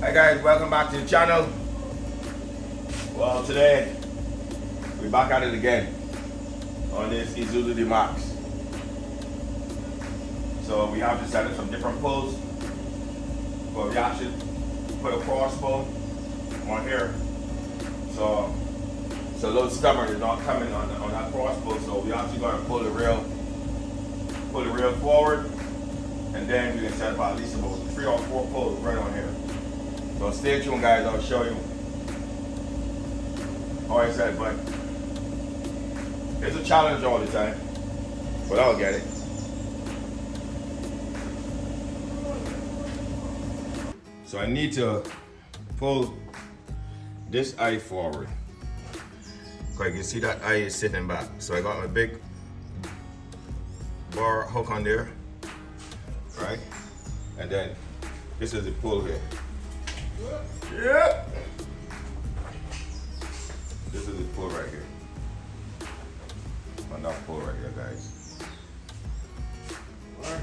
Hi guys, welcome back to the channel. Well, today we're back at it again on this Isuzu D-Max. So we have decided some different pulls, but we actually put a cross pull on here. So it's a little stubborn, it's not coming on that cross pull. So we actually going to pull the rail forward, and then we can set about at least about 3 or 4 pulls right on here. So stay tuned guys, I'll show you how I said, but it's a challenge all the time, but I'll get it. So I need to pull this eye forward. Okay, you can see that eye is sitting back. So I got my big bar hook on there, right? And then this is the pull here. Yeah. This is the pull right here. On that pull right here, guys. All right.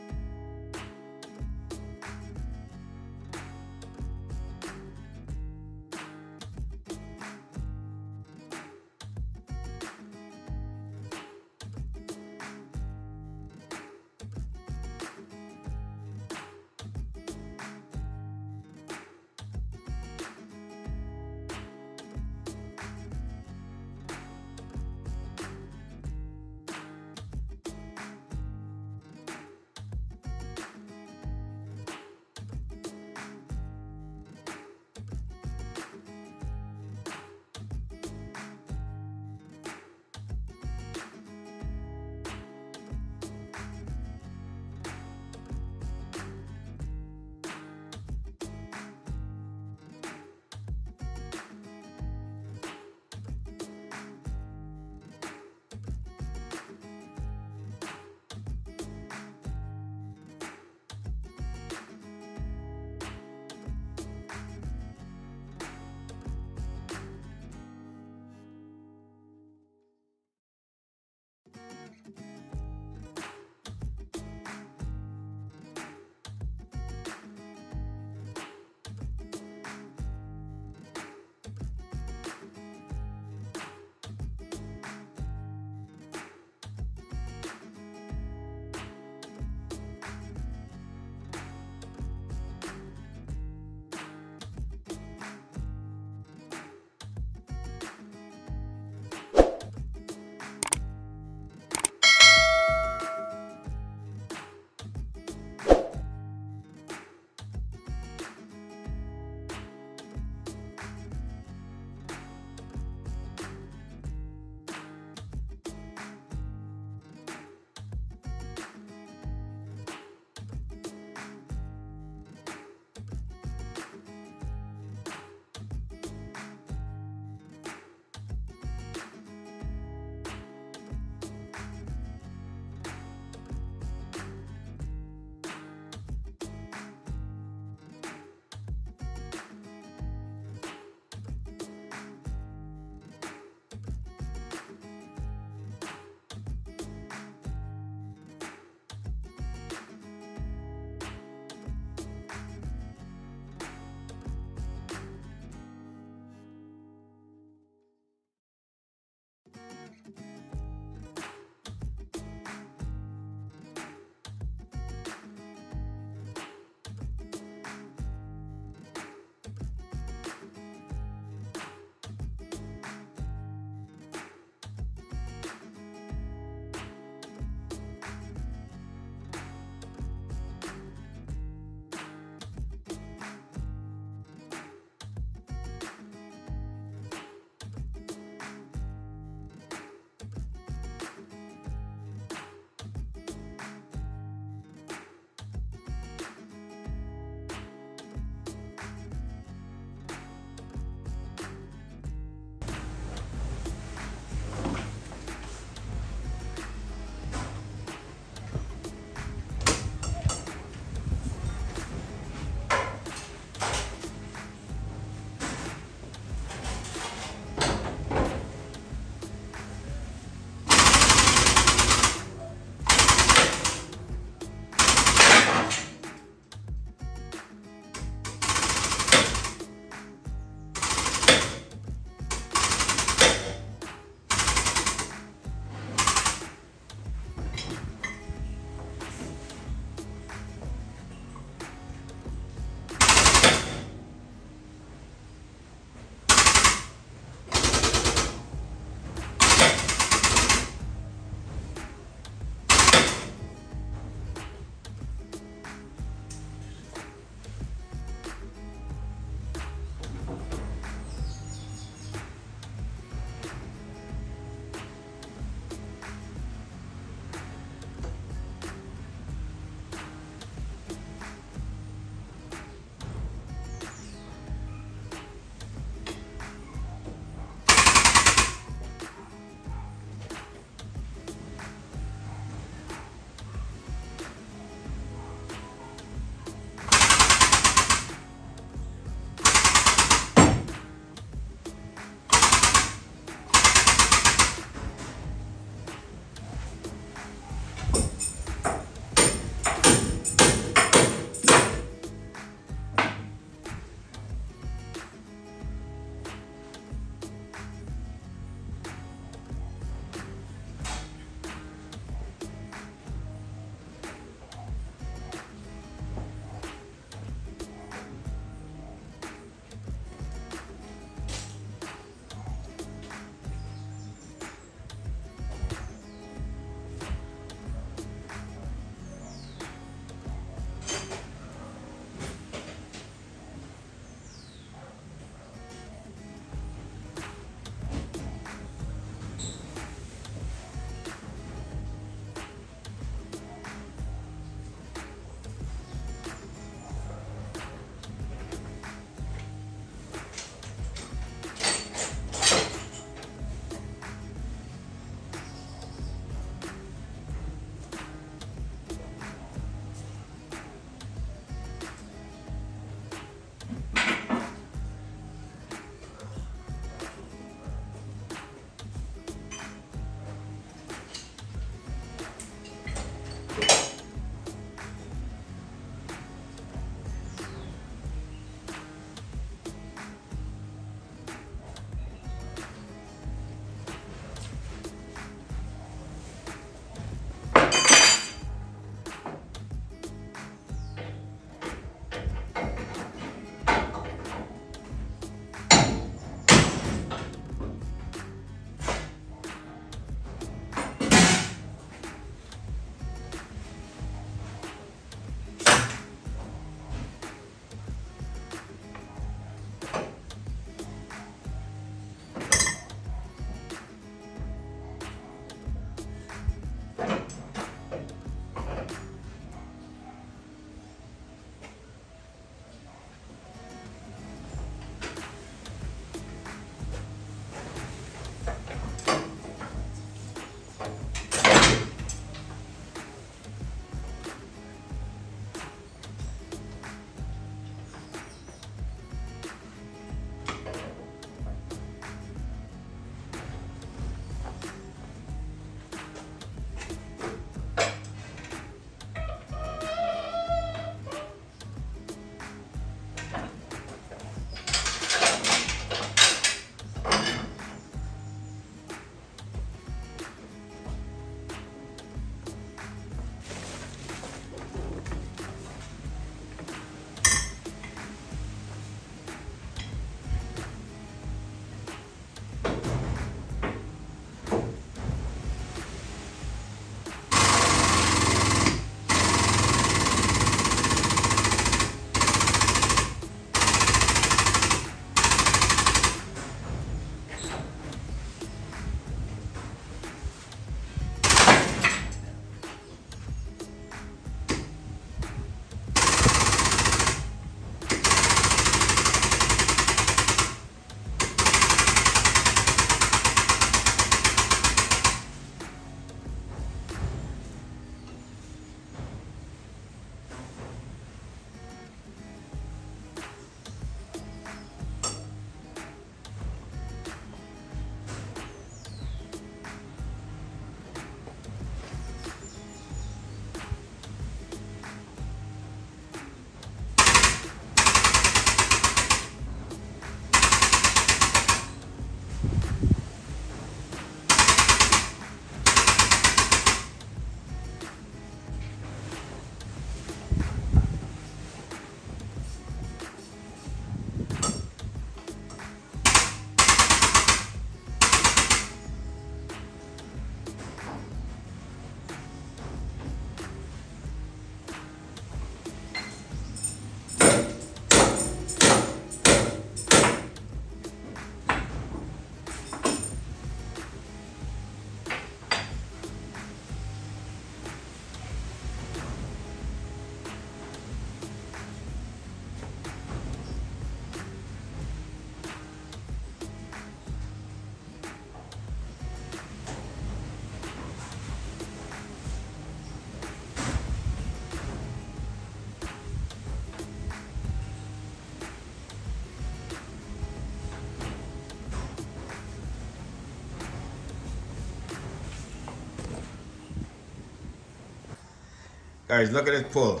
Guys, look at this pull.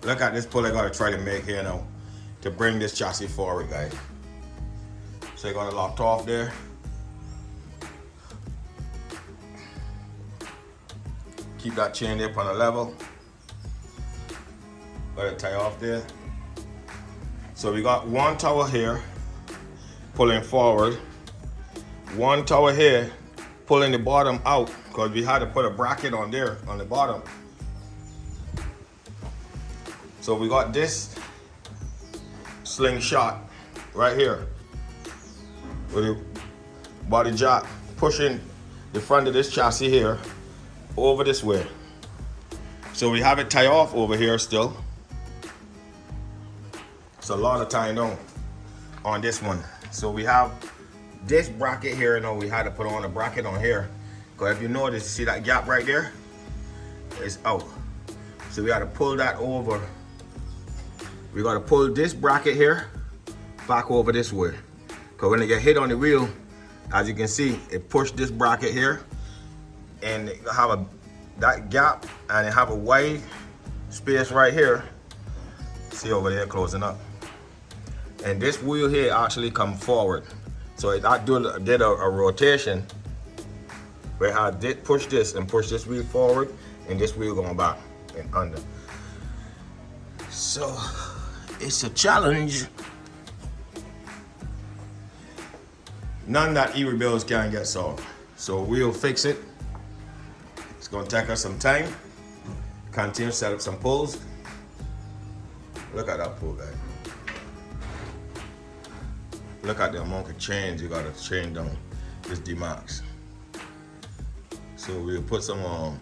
Look at this pull I gotta try to make here now to bring this chassis forward, guys. So I got it locked off there. Keep that chain up on a level. Got it tie off there. So we got one tower here pulling forward, one tower here pulling the bottom out because we had to put a bracket on there on the bottom. So we got this slingshot right here with the body jack pushing the front of this chassis here over this way. So we have it tie off over here still. It's a lot of tying on this one. So we have this bracket here. Now we had to put on a bracket on here because if you notice, see that gap right there? It's out. So we got to pull that over. We got to pull this bracket here back over this way. Because when it get hit on the wheel, as you can see, it pushed this bracket here and it have that gap and it have a wide space right here. See over there closing up. And this wheel here actually come forward. So it did a rotation where I did push this and push this wheel forward and this wheel going back and under. So it's a challenge. None that e-rebuilds can get solved. So we'll fix it. It's gonna take us some time. Continue to set up some pulls. Look at that pull, guys. Look at the amount of chains you gotta chain down this D-Max. So we'll put some